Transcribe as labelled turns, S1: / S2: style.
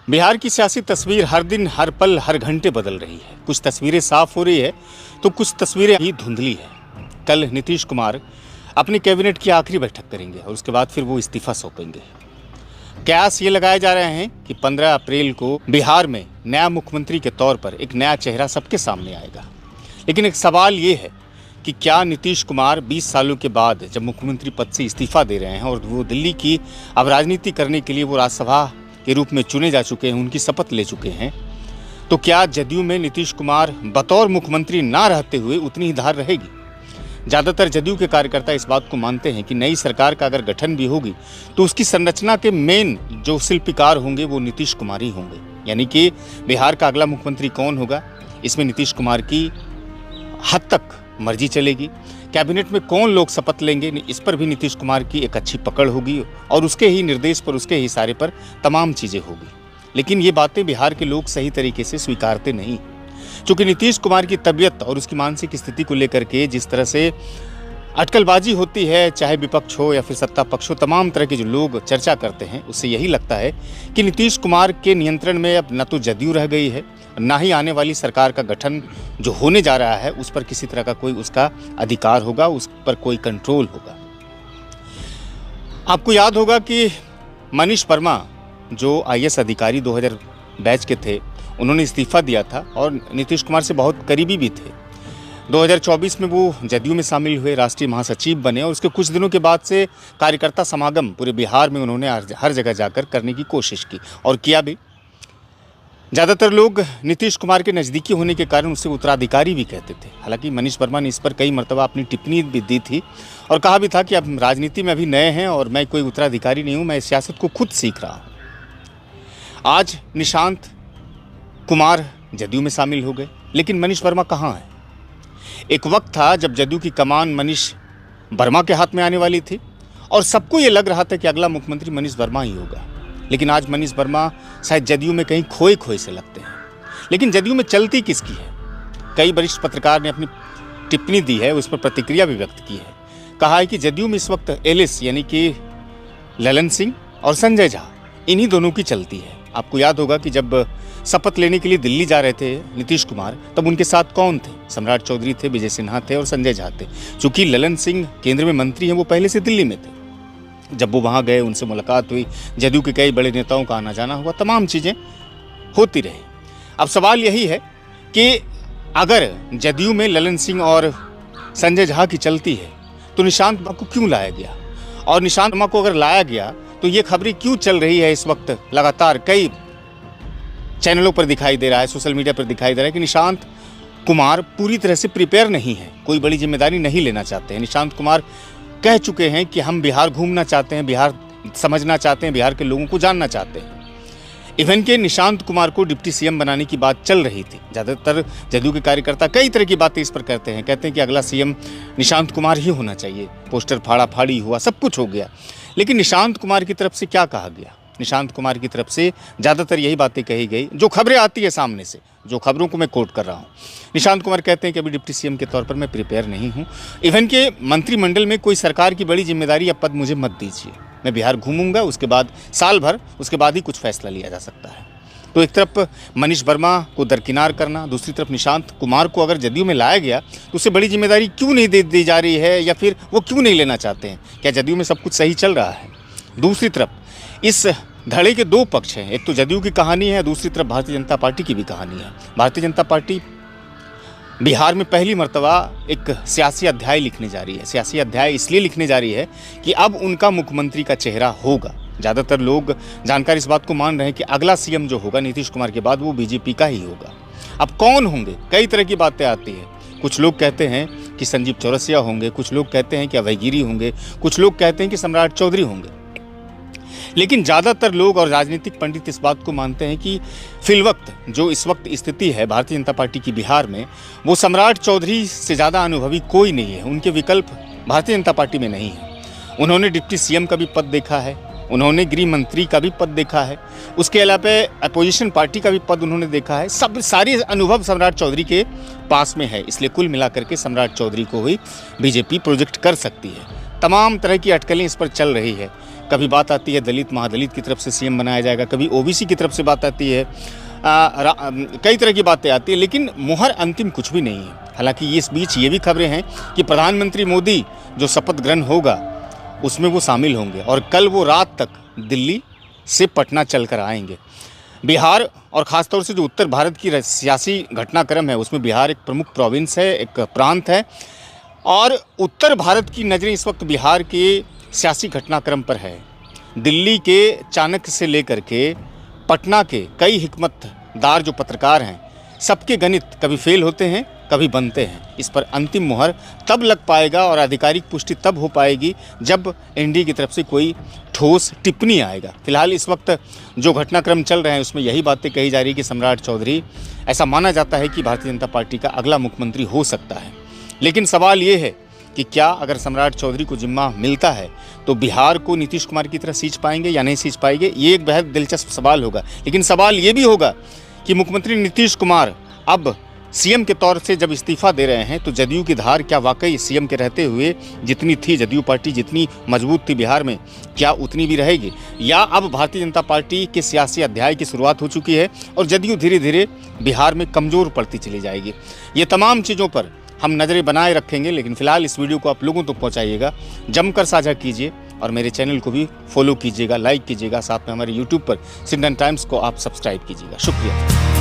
S1: बिहार की सियासी तस्वीर हर दिन, हर पल, हर घंटे बदल रही है। कुछ तस्वीरें साफ हो रही है तो कुछ तस्वीरें ही धुंधली है। कल नीतीश कुमार अपनी कैबिनेट की आखिरी बैठक करेंगे और उसके बाद फिर वो इस्तीफा सौंपेंगे। कयास ये लगाए जा रहे हैं कि 15 अप्रैल को बिहार में नया मुख्यमंत्री के तौर पर एक नया चेहरा सबके सामने आएगा। लेकिन एक सवाल ये है कि क्या नीतीश कुमार 20 सालों के बाद जब मुख्यमंत्री पद से इस्तीफा दे रहे हैं और वो दिल्ली की अब राजनीति करने के लिए वो राज्यसभा के रूप में चुने जा चुके हैं, उनकी शपथ ले चुके हैं, तो क्या जदयू में नीतीश कुमार बतौर मुख्यमंत्री ना रहते हुए उतनी ही धार रहेगी? ज़्यादातर जदयू के कार्यकर्ता इस बात को मानते हैं कि नई सरकार का अगर गठन भी होगी तो उसकी संरचना के मेन जो शिल्पकार होंगे वो नीतीश कुमार ही होंगे। यानी कि बिहार का अगला मुख्यमंत्री कौन होगा, इसमें नीतीश कुमार की हद तक मर्जी चलेगी। कैबिनेट में कौन लोग शपथ लेंगे, इस पर भी नीतीश कुमार की एक अच्छी पकड़ होगी और उसके ही निर्देश पर, उसके ही इशारे पर तमाम चीज़ें होगी। लेकिन ये बातें बिहार के लोग सही तरीके से स्वीकारते नहीं, क्योंकि नीतीश कुमार की तबीयत और उसकी मानसिक स्थिति को लेकर के जिस तरह से अटकलबाजी होती है, चाहे विपक्ष हो या फिर सत्ता पक्ष हो, तमाम तरह के जो लोग चर्चा करते हैं, उससे यही लगता है कि नीतीश कुमार के नियंत्रण में अब न तो जदयू रह गई है, ना ही आने वाली सरकार का गठन जो होने जा रहा है उस पर किसी तरह का कोई उसका अधिकार होगा, उस पर कोई कंट्रोल होगा। आपको याद होगा कि मनीष वर्मा जो IAS अधिकारी 2000 बैच के थे, उन्होंने इस्तीफा दिया था और नीतीश कुमार से बहुत करीबी भी थे। 2024 में वो जदयू में शामिल हुए, राष्ट्रीय महासचिव बने और उसके कुछ दिनों के बाद से कार्यकर्ता समागम पूरे बिहार में उन्होंने हर जगह जाकर करने की कोशिश की और किया भी। ज़्यादातर लोग नीतीश कुमार के नज़दीकी होने के कारण उसे उत्तराधिकारी भी कहते थे। हालांकि मनीष वर्मा ने इस पर कई मरतबा अपनी टिप्पणी भी दी थी और कहा भी था कि अब राजनीति में अभी नए हैं और मैं कोई उत्तराधिकारी नहीं हूँ, मैं सियासत को खुद सीख रहा हूँ। आज निशांत कुमार जदयू में शामिल हो गए, लेकिन मनीष वर्मा कहाँ है? एक वक्त था जब जदयू की कमान मनीष वर्मा के हाथ में आने वाली थी और सबको ये लग रहा था कि अगला मुख्यमंत्री मनीष वर्मा ही होगा। लेकिन आज मनीष वर्मा शायद जदयू में कहीं खोए खोए से लगते हैं। लेकिन जदयू में चलती किसकी है? कई वरिष्ठ पत्रकार ने अपनी टिप्पणी दी है, उस पर प्रतिक्रिया भी व्यक्त की है। कहा है कि जदयू में इस वक्त एलिस यानी कि ललन सिंह और संजय झा, इन्हीं दोनों की चलती है। आपको याद होगा कि जब शपथ लेने के लिए दिल्ली जा रहे थे नीतीश कुमार, तब उनके साथ कौन थे? सम्राट चौधरी थे, विजय सिन्हा थे और संजय झा थे। चूँकि ललन सिंह केंद्र में मंत्री हैं, वो पहले से दिल्ली में थे। जब वो वहाँ गए, उनसे मुलाकात हुई, जदयू के कई बड़े नेताओं का आना जाना हुआ, तमाम चीज़ें होती रही। अब सवाल यही है कि अगर जदयू में ललन सिंह और संजय झा की चलती है तो निशांत वर्मा को क्यों लाया गया? और निशांत वर्मा को अगर लाया गया तो ये खबरें क्यों चल रही है इस वक्त लगातार कई चैनलों पर दिखाई दे रहा है, सोशल मीडिया पर दिखाई दे रहा है कि निशांत कुमार पूरी तरह से प्रिपेयर नहीं है, कोई बड़ी जिम्मेदारी नहीं लेना चाहते हैं। निशांत कुमार कह चुके हैं कि हम बिहार घूमना चाहते हैं, बिहार समझना चाहते हैं, बिहार के लोगों को जानना चाहते हैं। इवन के निशांत कुमार को डिप्टी CM बनाने की बात चल रही थी। ज़्यादातर जदयू के कार्यकर्ता कई तरह की बातें इस पर कहते हैं कि अगला CM निशांत कुमार ही होना चाहिए। पोस्टर फाड़ा फाड़ी हुआ, सब कुछ हो गया। लेकिन निशांत कुमार की तरफ से क्या कहा गया? निशांत कुमार की तरफ से ज़्यादातर यही बातें कही गई जो खबरें आती है सामने से, जो खबरों को मैं कोट कर रहा हूँ। निशांत कुमार कहते हैं कि अभी डिप्टी CM के तौर पर मैं प्रिपेयर नहीं हूँ। इवन के मंत्रिमंडल में कोई सरकार की बड़ी जिम्मेदारी या पद मुझे मत दीजिए, मैं बिहार घूमूंगा, उसके बाद साल भर, उसके बाद ही कुछ फैसला लिया जा सकता है। तो एक तरफ मनीष वर्मा को दरकिनार करना, दूसरी तरफ निशांत कुमार को अगर जदयू में लाया गया तो उसे बड़ी जिम्मेदारी क्यों नहीं दी जा रही है, या फिर वो क्यों नहीं लेना चाहते हैं? क्या जदयू में सब कुछ सही चल रहा है? दूसरी तरफ इस धड़े के दो पक्ष हैं, एक तो जदयू की कहानी है, दूसरी तरफ भारतीय जनता पार्टी की भी कहानी है। भारतीय जनता पार्टी बिहार में पहली मर्तबा एक सियासी अध्याय लिखने जा रही है। सियासी अध्याय इसलिए लिखने जा रही है कि अब उनका मुख्यमंत्री का चेहरा होगा। ज़्यादातर लोग जानकार इस बात को मान रहे हैं कि अगला CM जो होगा नीतीश कुमार के बाद वो BJP का ही होगा। अब कौन होंगे? कई तरह की बातें आती हैं। कुछ लोग कहते हैं कि संजीव चौरसिया होंगे, कुछ लोग कहते हैं कि अभय गिरी होंगे, कुछ लोग कहते हैं कि सम्राट चौधरी होंगे। लेकिन ज़्यादातर लोग और राजनीतिक पंडित इस बात को मानते हैं कि फिलवक्त जो इस वक्त स्थिति है भारतीय जनता पार्टी की बिहार में, वो सम्राट चौधरी से ज़्यादा अनुभवी कोई नहीं है। उनके विकल्प भारतीय जनता पार्टी में नहीं है। उन्होंने डिप्टी CM का भी पद देखा है, उन्होंने गृह मंत्री का भी पद देखा है, उसके अलावा अपोजिशन पार्टी का भी पद उन्होंने देखा है। सब सारे अनुभव सम्राट चौधरी के पास में है। इसलिए कुल मिलाकर के सम्राट चौधरी को ही BJP प्रोजेक्ट कर सकती है। तमाम तरह की अटकलें इस पर चल रही है कभी बात आती है दलित महादलित की तरफ से सीएम बनाया जाएगा, कभी ओबीसी की तरफ से बात आती है, कई तरह की बातें आती है, लेकिन मुहर अंतिम कुछ भी नहीं है। हालांकि इस बीच ये भी खबरें हैं कि प्रधानमंत्री मोदी जो शपथ ग्रहण होगा उसमें वो शामिल होंगे और कल वो रात तक दिल्ली से पटना चलकर आएंगे। बिहार और ख़ासतौर से जो उत्तर भारत की सियासी घटनाक्रम है उसमें बिहार एक प्रमुख प्रोविंस है, एक प्रांत है, और उत्तर भारत की नज़रें इस वक्त बिहार के सियासी घटनाक्रम पर है। दिल्ली के चाणक्य से लेकर के पटना के कई हिकमतदार जो पत्रकार हैं, सबके गणित कभी फेल होते हैं कभी बनते हैं। इस पर अंतिम मुहर तब लग पाएगा और आधिकारिक पुष्टि तब हो पाएगी जब एनडीए की तरफ से कोई ठोस टिप्पणी आएगा। फिलहाल इस वक्त जो घटनाक्रम चल रहे हैं उसमें यही बातें कही जा रही है कि सम्राट चौधरी, ऐसा माना जाता है कि भारतीय जनता पार्टी का अगला मुख्यमंत्री हो सकता है। लेकिन सवाल ये है कि क्या अगर सम्राट चौधरी को जिम्मा मिलता है तो बिहार को नीतीश कुमार की तरह सींच पाएंगे या नहीं सींच पाएंगे, ये एक बेहद दिलचस्प सवाल होगा। लेकिन सवाल ये भी होगा कि मुख्यमंत्री नीतीश कुमार अब सीएम के तौर से जब इस्तीफा दे रहे हैं तो जदयू की धार क्या वाकई सीएम के रहते हुए जितनी थी, जदयू पार्टी जितनी मजबूत थी बिहार में, क्या उतनी भी रहेगी, या अब भारतीय जनता पार्टी के सियासी अध्याय की शुरुआत हो चुकी है और जदयू धीरे धीरे बिहार में कमज़ोर पड़ती चली जाएगी। ये तमाम चीज़ों पर हम नज़रें बनाए रखेंगे। लेकिन फिलहाल इस वीडियो को आप लोगों तक पहुँचाइएगा, जमकर साझा कीजिए और मेरे चैनल को भी फॉलो कीजिएगा, लाइक कीजिएगा, साथ में हमारे यूट्यूब पर सिंधन टाइम्स को आप सब्सक्राइब कीजिएगा। शुक्रिया।